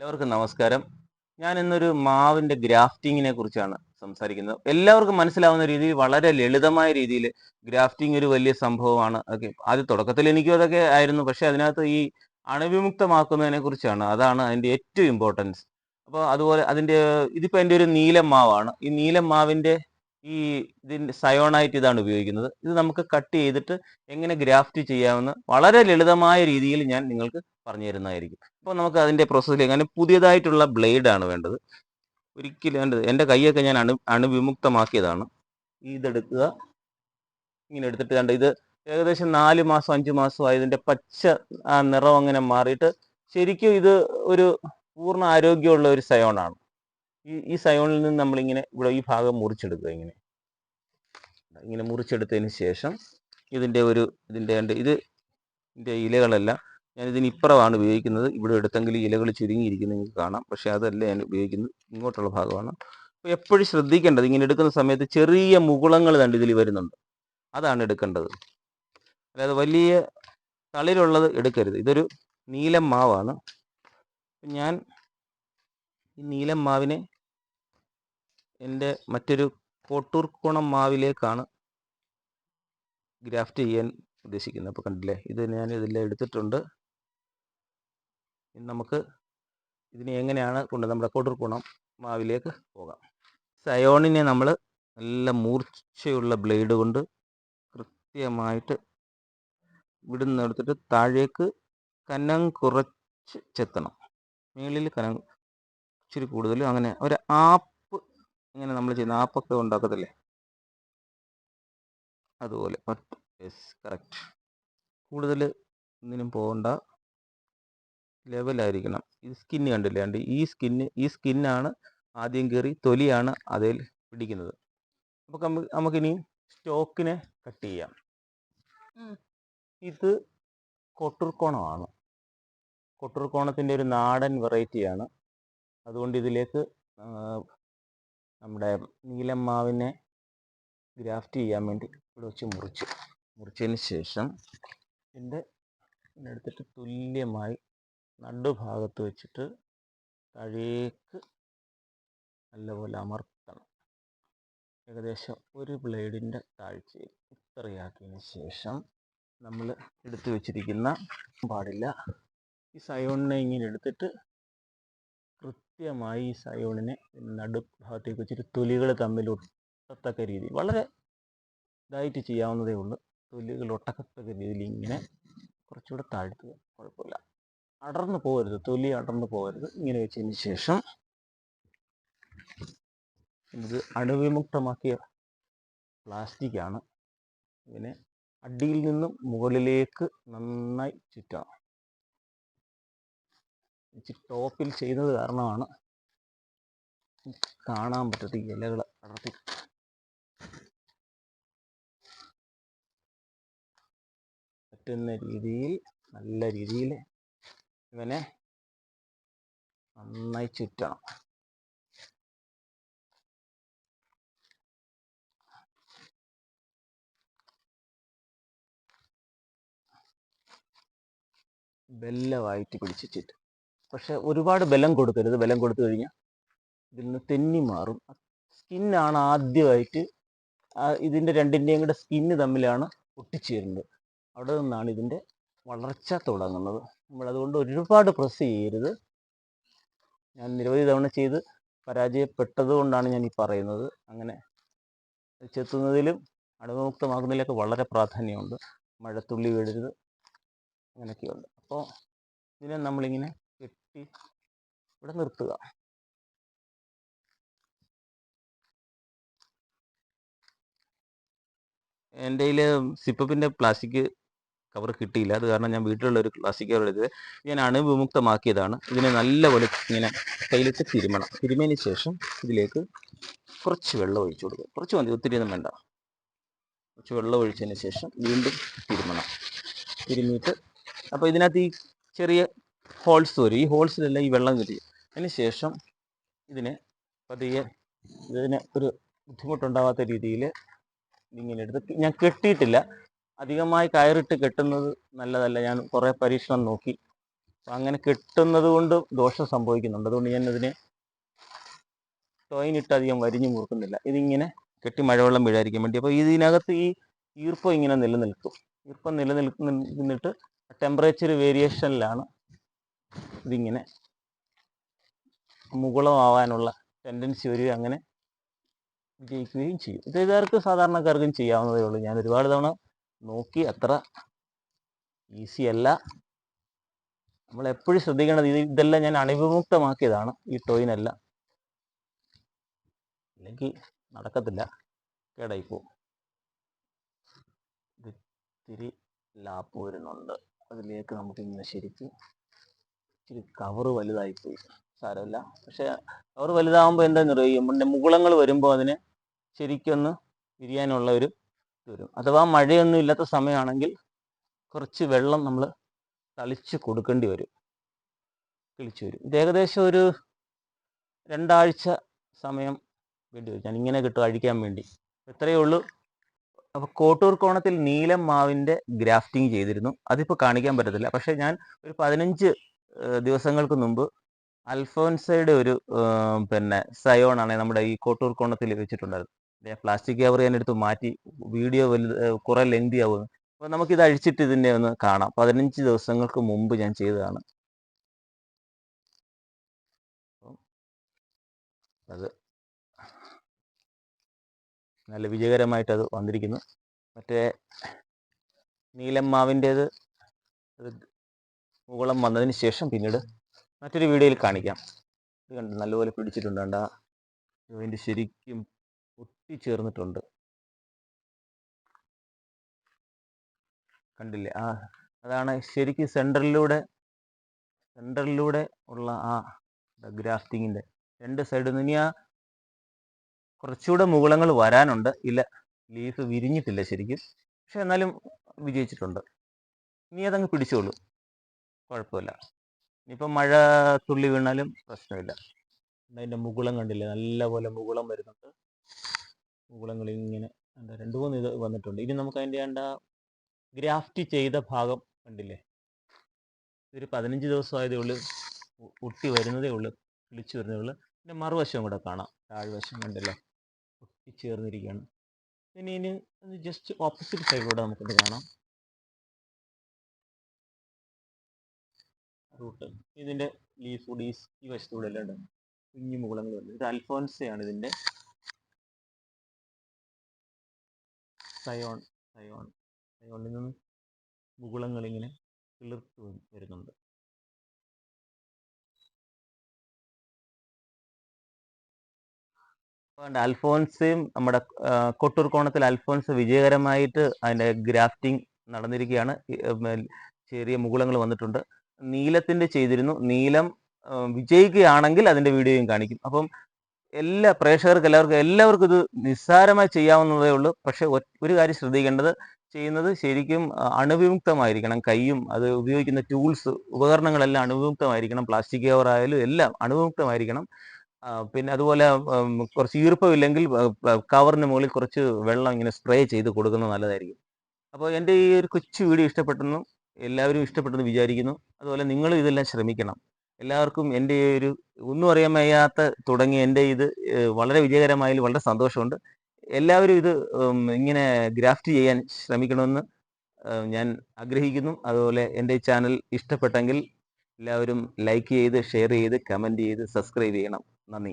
എല്ലാവർക്കും നമസ്കാരം. ഞാൻ ഇന്നൊരു മാവിന്റെ ഗ്രാഫ്റ്റിങ്ങിനെ കുറിച്ചാണ് സംസാരിക്കുന്നത്. എല്ലാവർക്കും മനസ്സിലാവുന്ന രീതിയിൽ വളരെ ലളിതമായ രീതിയിൽ ഗ്രാഫ്റ്റിംഗ് ഒരു വലിയ സംഭവമാണ്. ആദ്യ തുടക്കത്തിൽ എനിക്കും അതൊക്കെ ആയിരുന്നു. പക്ഷെ അതിനകത്ത് ഈ അണുവിമുക്തമാക്കുന്നതിനെ കുറിച്ചാണ്. അതാണ് അതിന്റെ ഏറ്റവും ഇമ്പോർട്ടൻസ്. അപ്പോൾ അതുപോലെ ഇതിപ്പോ എൻ്റെ ഒരു നീലം മാവാണ്. ഈ നീലം മാവിന്റെ ഇതിന്റെ സയോണായിട്ട് ഇതാണ് ഉപയോഗിക്കുന്നത്. ഇത് നമുക്ക് കട്ട് ചെയ്തിട്ട് എങ്ങനെ ഗ്രാഫ്റ്റ് ചെയ്യാമെന്ന് വളരെ ലളിതമായ രീതിയിൽ ഞാൻ നിങ്ങൾക്ക് പറഞ്ഞു തരുന്നതായിരിക്കും. അപ്പോൾ നമുക്ക് അതിന്റെ പ്രോസസ്സിലേക്ക് അങ്ങനെ പുതിയതായിട്ടുള്ള ബ്ലേഡ് ആണ് വേണ്ടത്. ഒരിക്കലും എൻ്റെ കൈയൊക്കെ ഞാൻ അണുവിമുക്തമാക്കിയതാണ്. ഇതെടുക്കുക, ഇങ്ങനെ എടുത്തിട്ട് ഇത് ഏകദേശം 4 മാസം 5 മാസമായി ഇതിന്റെ പച്ച നിറം അങ്ങനെ മാറിയിട്ട് ശരിക്കും ഇത് ഒരു പൂർണ്ണ ആരോഗ്യമുള്ള ഒരു സയോണാണ്. ഈ സയോണിൽ നിന്ന് നമ്മളിങ്ങനെ ഇവിടെ ഈ ഭാഗം മുറിച്ചെടുക്കുക. ഇങ്ങനെ മുറിച്ചെടുത്തതിന് ശേഷം ഇതിന്റെ ഇലകളെല്ലാം ഞാൻ ഇതിന് ഇപ്പുറമാണ് ഉപയോഗിക്കുന്നത്. ഇവിടെ എടുത്തെങ്കിൽ ഇലകൾ ചുരുങ്ങിയിരിക്കുന്നത് നിങ്ങൾക്ക് കാണാം. പക്ഷെ അതല്ല ഞാൻ ഉപയോഗിക്കുന്നത്, ഇങ്ങോട്ടുള്ള ഭാഗമാണ്. അപ്പോൾ എപ്പോഴും ശ്രദ്ധിക്കേണ്ടത്, ഇങ്ങനെ എടുക്കുന്ന സമയത്ത് ചെറിയ മുകുളങ്ങൾ ഇതിൽ വരുന്നുണ്ട്, അതാണ് എടുക്കേണ്ടത്. അതായത് വലിയ തളിരുള്ളത് എടുക്കരുത്. ഇതൊരു നീലം മാവാണ്. ഞാൻ ഈ നീലം മാവിനെ എൻ്റെ മറ്റൊരു കോട്ടൂർക്കോണം മാവിലേക്കാണ് ഗ്രാഫ്റ്റ് ചെയ്യാൻ ഉദ്ദേശിക്കുന്നത്. അപ്പോൾ കണ്ടില്ലേ, ഇത് ഞാൻ ഇതെല്ലാം എടുത്തിട്ടുണ്ട്. നമുക്ക് ഇതിനെ എങ്ങനെയാണ് നമ്മുടെ കോട്ടൂർക്കോണം മാവിലേക്ക് പോകാം. സയോണിനെ നമ്മൾ നല്ല മൂർച്ചയുള്ള ബ്ലേഡ് കൊണ്ട് കൃത്യമായിട്ട് ഇവിടുന്ന് എടുത്തിട്ട് താഴേക്ക് കനം കുറച്ച് ചെത്തണം. മുകളിൽ കനം ഇച്ചിരി കൂടുതൽ, അങ്ങനെ ഒരു ആപ്പ്, ഇങ്ങനെ നമ്മൾ ചെയ്യുന്ന ആപ്പൊക്കെ ഉണ്ടാക്കത്തില്ലേ, അതുപോലെ. Yes, correct. കൂടുതൽ ഒന്നിനും പോകണ്ട, ലെവലായിരിക്കണം. ഈ സ്കിന്ന് കണ്ടില്ലേ, ഈ സ്കിന്നാണ് ആദ്യം കയറി, തൊലിയാണ് അതിൽ പിടിക്കുന്നത്. അപ്പോൾ നമുക്കിനി സ്റ്റോക്കിനെ കട്ട് ചെയ്യാം. ഇത് കോട്ടൂർക്കോണമാണ്. കോട്ടൂർക്കോണത്തിൻ്റെ ഒരു നാടൻ വെറൈറ്റിയാണ്. അതുകൊണ്ട് ഇതിലേക്ക് നമ്മുടെ നീലം മാവിനെ ഗ്രാഫ്റ്റ് ചെയ്യാൻ വേണ്ടി ഇവിടെ വെച്ച് മുറിച്ചതിന് ശേഷം എടുത്തിട്ട് തുല്യമായി നടുഭാഗത്ത് വെച്ചിട്ട് താഴേക്ക് നല്ലപോലെ അമർത്തണം. ഏകദേശം ഒരു ബ്ലേഡിൻ്റെ താഴ്ചയിൽ ഇത്രയാക്കിയതിന് ശേഷം നമ്മൾ എടുത്തു വെച്ചിരിക്കുന്ന പാടില്ല, ഈ സയോണിനെ ഇങ്ങനെ എടുത്തിട്ട് കൃത്യമായി ഈ സയോണിനെ നടുഭാഗത്തേക്ക് വെച്ചിട്ട് തൊലികൾ തമ്മിൽ ഒട്ടത്തക്ക രീതിയിൽ, വളരെ ഇതായിട്ട് ചെയ്യാവുന്നതേ ഉള്ളൂ, തൊലികൾ ഒട്ടത്തക്ക രീതിയിൽ ഇങ്ങനെ കുറച്ചുകൂടെ താഴ്ത്തുക. കുഴപ്പമില്ല, അടർന്നു പോകരുത്, തൊലി അടർന്നു പോകരുത്. ഇങ്ങനെ വെച്ചതിന് ശേഷം ഇത് അണുവിമുക്തമാക്കിയ പ്ലാസ്റ്റിക് ആണ്. ഇങ്ങനെ അടിയിൽ നിന്നും മുകളിലേക്ക് നന്നായി ചുറ്റണം. ടോപ്പിൽ ചെയ്യുന്നത് കാരണമാണ് കാണാൻ പറ്റത്ത ഇലകൾ അടർത്തി പറ്റുന്ന രീതിയിൽ നല്ല രീതിയിൽ ഇവനെ നന്നായി ചുറ്റണം. ബലമായിട്ട് പിടിച്ച് ചുറ്റും. പക്ഷെ ഒരുപാട് ബലം കൊടുക്കരുത്. ബലം കൊടുത്തു കഴിഞ്ഞാൽ ഇതിൽ നിന്ന് തെന്നി മാറും. സ്കിന്നാണ് ആദ്യമായിട്ട്, ഇതിൻ്റെ രണ്ടിൻ്റെയും കൂടെ സ്കിന്ന് തമ്മിലാണ് ഒട്ടിച്ചേരുന്നത്. അവിടെ നിന്നാണ് ഇതിൻ്റെ വളർച്ച തുടങ്ങുന്നത്. നമ്മളതുകൊണ്ട് ഒരുപാട് പ്രസ് ചെയ്യരുത്. ഞാൻ നിരവധി തവണ ചെയ്ത് പരാജയപ്പെട്ടത് കൊണ്ടാണ് ഞാൻ ഈ പറയുന്നത്. അങ്ങനെ ചെത്തുന്നതിലും അണുവിമുക്തമാക്കുന്നതിലൊക്കെ വളരെ പ്രാധാന്യമുണ്ട്. മഴത്തുള്ളി വീഴരുത്, അങ്ങനെയൊക്കെയുണ്ട്. അപ്പോൾ ഇതിനെ നമ്മളിങ്ങനെ കെട്ടി ഇവിടെ നിർത്തുക. എൻ്റെ കയ്യിൽ സിപ്പപ്പിൻ്റെ പ്ലാസ്റ്റിക് കവർ കിട്ടിയില്ല. അത് കാരണം ഞാൻ വീട്ടിലുള്ള ഒരു പ്ലാസ്റ്റിക് കവർ എടുത്ത് ഞാൻ അണുവിമുക്തമാക്കിയതാണ്. ഇതിനെ നല്ലപോലെ ഇങ്ങനെ കയ്യിലിട്ട് തിരുമിയതിന് ശേഷം ഇതിലേക്ക് കുറച്ച് വെള്ളം ഒഴിച്ചു കൊടുക്കുക. കുറച്ച് മതി, ഒത്തിരി ഒന്നും വേണ്ട. കുറച്ച് വെള്ളം ഒഴിച്ചതിന് ശേഷം വീണ്ടും തിരുമിയിട്ട്, അപ്പോൾ ഇതിനകത്ത് ഈ ചെറിയ ഹോൾസ് വരും. ഈ ഹോൾസിലെല്ലാം ഈ വെള്ളം കിട്ടി. അതിന് ശേഷം ഇതിനെ പതിയെ, ഇതിന് ഒരു ബുദ്ധിമുട്ടുണ്ടാവാത്ത രീതിയിൽ ഇങ്ങനെ എടുത്ത്, ഞാൻ കെട്ടിയിട്ടില്ല, അധികമായി കയറിട്ട് കെട്ടുന്നത് നല്ലതല്ല. ഞാൻ കുറേ പരീക്ഷണം നോക്കി അങ്ങനെ കെട്ടുന്നത് കൊണ്ട് ദോഷം സംഭവിക്കുന്നുണ്ട്. അതുകൊണ്ട് ഞാൻ അതിനെ ടോയിനിട്ട് അധികം വരിഞ്ഞു മുറുക്കുന്നില്ല. ഇതിങ്ങനെ കെട്ടി മഴവെള്ളം വീഴാതിരിക്കാൻ വേണ്ടി. അപ്പോൾ ഇതിനകത്ത് ഈ ഈർപ്പം ഇങ്ങനെ നിലനിൽക്കും. ഈർപ്പം നിലനിൽക്കുന്നിട്ട് ടെമ്പറേച്ചർ വേരിയേഷനിലാണ് ഇതിങ്ങനെ മുകുളമാവാനുള്ള ടെൻഡൻസി വരികയും അങ്ങനെ വിജയിക്കുകയും ചെയ്യും. ഇത് ഇതാർക്ക് സാധാരണക്കാർക്കും ചെയ്യാവുന്നതേ ഉള്ളൂ. ഞാൻ ഒരുപാട് തവണ നോക്കി, അത്ര ഈസി അല്ല. നമ്മൾ എപ്പോഴും ശ്രദ്ധിക്കേണ്ടത് ഇതെല്ലാം ഞാൻ അണുവിമുക്തമാക്കിയതാണ്, ഈ ടോയിനെല്ലാം. അല്ലെങ്കിൽ നടക്കത്തില്ല, കേടായി പോകും. ഇത് ഇത്തിരി ലാപ്പ് വരുന്നുണ്ട്, അതിലേക്ക് നമുക്ക് ഇങ്ങനെ ശരിക്കും ഇച്ചിരി കവറ് വലുതായിപ്പോയി, സാരമില്ല. പക്ഷെ കവറ് വലുതാകുമ്പോൾ എന്താണെന്ന് അറിയാം, മുകുളങ്ങൾ വരുമ്പോൾ അതിന് ശരിക്കൊന്ന് വിരിയാനുള്ള ഒരു ഇത് വരും. അഥവാ മഴയൊന്നും ഇല്ലാത്ത സമയമാണെങ്കിൽ കുറച്ച് വെള്ളം നമ്മൾ തളിച്ച് കൊടുക്കേണ്ടി വരും, കിളിച്ചു വരും. ഇത് ഏകദേശം ഒരു 2 ആഴ്ച സമയം വേണ്ടി വരും. ഞാൻ ഇങ്ങനെ കിട്ടും അഴിക്കാൻ വേണ്ടി. ഇത്രയേ ഉള്ളൂ. അപ്പോൾ കോട്ടൂർ കോണത്തിൽ നീലം മാവിൻ്റെ ഗ്രാഫ്റ്റിംഗ് ചെയ്തിരുന്നു. അതിപ്പോൾ കാണിക്കാൻ പറ്റത്തില്ല. പക്ഷേ ഞാൻ ഒരു 15 ദിവസങ്ങൾക്ക് മുമ്പ് അൽഫോൻസയുടെ ഒരു സയോണാണ് നമ്മുടെ ഈ കോട്ടൂർ കോണത്തിൽ വെച്ചിട്ടുണ്ടായിരുന്നു. പ്ലാസ്റ്റിക് കവർ ഞാൻ എടുത്ത് മാറ്റി, വീഡിയോ കുറേ ലെങ്തി ആവുന്നു. അപ്പോൾ നമുക്കിത് അഴിച്ചിട്ട് ഇതിൻ്റെ ഒന്ന് കാണാം. 15 ദിവസങ്ങൾക്ക് മുമ്പ് ഞാൻ ചെയ്തതാണ്. അത് നല്ല വിജയകരമായിട്ട് അത് വന്നിരിക്കുന്നു. മറ്റേ നീലം മാവിൻ്റേത് അത് മുകുളം വന്നതിന് ശേഷം പിന്നീട് മറ്റൊരു വീഡിയോയിൽ കാണിക്കാം. ഇത് കണ്ട് നല്ലപോലെ പിടിച്ചിട്ടുണ്ട്. കണ്ട ഇതിൻ്റെ ശരിക്കും ഒട്ടിച്ചേർന്നിട്ടുണ്ട്, കണ്ടില്ലേ? അതാണ് ശരിക്കും സെൻറ്ററിലൂടെ ഉള്ള ആ ഗ്രാഫ്റ്റിങ്ങിൻ്റെ 2 സൈഡിൽ നിന്ന്. ഇനി കുറച്ചുകൂടെ മുകുളങ്ങൾ വരാനുണ്ട്. ഇല്ല, ലീഫ് വിരിഞ്ഞിട്ടില്ല ശരിക്കും, പക്ഷെ എന്നാലും വിജയിച്ചിട്ടുണ്ട്. ഇനി അതങ്ങ് പിടിച്ചോളൂ, കുഴപ്പമില്ല. ഇനിയിപ്പം മഴ തുള്ളി വീണാലും പ്രശ്നമില്ല. അതിൻ്റെ മുകുളം കണ്ടില്ലേ, നല്ലപോലെ മുകുളം വരുന്നുണ്ട്. മുകുളങ്ങൾ ഇങ്ങനെ 2-3 ഇത് വന്നിട്ടുണ്ട്. ഇനി നമുക്ക് അതിൻ്റെ ഗ്രാഫ്റ്റ് ചെയ്ത ഭാഗം കണ്ടില്ലേ, ഇതൊരു 15 ദിവസമായതേ ഉള്ളൂ, ഒട്ടി വരുന്നതേ ഉള്ളൂ, കിളിച്ചു വരുന്നതേ ഉള്ളൂ. പിന്നെ മറുവശം കൂടെ കാണാം, താഴ്വശം കണ്ടില്ലേ, ഒട്ടിച്ചേർന്നിരിക്കുകയാണ്. ഇനി ജസ്റ്റ് ഓപ്പോസിറ്റ് സൈഡിലൂടെ നമുക്കിത് കാണാം. റൂട്ട് ഇതിൻ്റെ ലീഫ് കൂടി ഈ വശത്തൂടെ എല്ലാം ഉണ്ട്, കുഞ്ഞു മുകുളങ്ങൾ വരുന്നത്. ഇത് അൽഫോൻസയാണ്, ഇതിൻ്റെ സയോണിൽ നിന്ന് മുകുളങ്ങൾ ഇങ്ങനെ കിളിർത്ത് വരുന്നുണ്ട്. അൽഫോൻസയും നമ്മുടെ കൊട്ടൂർ കോണത്തിൽ അൽഫോൻസ് വിജയകരമായിട്ട് അതിൻ്റെ ഗ്രാഫ്റ്റിംഗ് നടന്നിരിക്കുകയാണ്. ചെറിയ മുകുളങ്ങൾ വന്നിട്ടുണ്ട്. നീലത്തിൻ്റെ ചെയ്തിരുന്നു. നീലം വിജയിക്കുകയാണെങ്കിൽ അതിൻ്റെ വീഡിയോയും കാണിക്കും. അപ്പം എല്ലാ പ്രേക്ഷകർക്ക് എല്ലാവർക്കും ഇത് നിസ്സാരമായി ചെയ്യാവുന്നതേ ഉള്ളൂ. പക്ഷേ ഒരു കാര്യം ശ്രദ്ധിക്കേണ്ടത്, ചെയ്യുന്നത് ശരിക്കും അണുവിമുക്തമായിരിക്കണം. കൈയും അത് ഉപയോഗിക്കുന്ന ടൂൾസ് ഉപകരണങ്ങളെല്ലാം അണുവിമുക്തമായിരിക്കണം. പ്ലാസ്റ്റിക് കവർ ആയാലും എല്ലാം അണുവിമുക്തമായിരിക്കണം. പിന്നെ അതുപോലെ കുറച്ച് ഈർപ്പമില്ലെങ്കിൽ കവറിന് മുകളിൽ കുറച്ച് വെള്ളം ഇങ്ങനെ സ്പ്രേ ചെയ്ത് കൊടുക്കുന്നത് നല്ലതായിരിക്കും. അപ്പോൾ എൻ്റെ ഈ ഒരു കൊച്ചു വീഡിയോ ഇഷ്ടപ്പെട്ടെന്നും എല്ലാവരും ഇഷ്ടപ്പെട്ടെന്ന് വിചാരിക്കുന്നു. അതുപോലെ നിങ്ങളും ഇതെല്ലാം ശ്രമിക്കണം. എല്ലാവർക്കും എൻ്റെ ഈ ഒരു ഒന്നും അറിയാൻ വയ്യാത്ത തുടങ്ങി എൻ്റെ ഇത് വളരെ വിജയകരമായതിൽ വളരെ സന്തോഷമുണ്ട്. എല്ലാവരും ഇത് ഇങ്ങനെ ഗ്രാഫ്റ്റ് ചെയ്യാൻ ശ്രമിക്കണമെന്ന് ഞാൻ ആഗ്രഹിക്കുന്നു. അതുപോലെ എൻ്റെ ചാനൽ ഇഷ്ടപ്പെട്ടെങ്കിൽ എല്ലാവരും ലൈക്ക് ചെയ്ത്, ഷെയർ ചെയ്ത്, കമൻറ്റ് ചെയ്ത്, സബ്സ്ക്രൈബ് ചെയ്യണം. നന്ദി.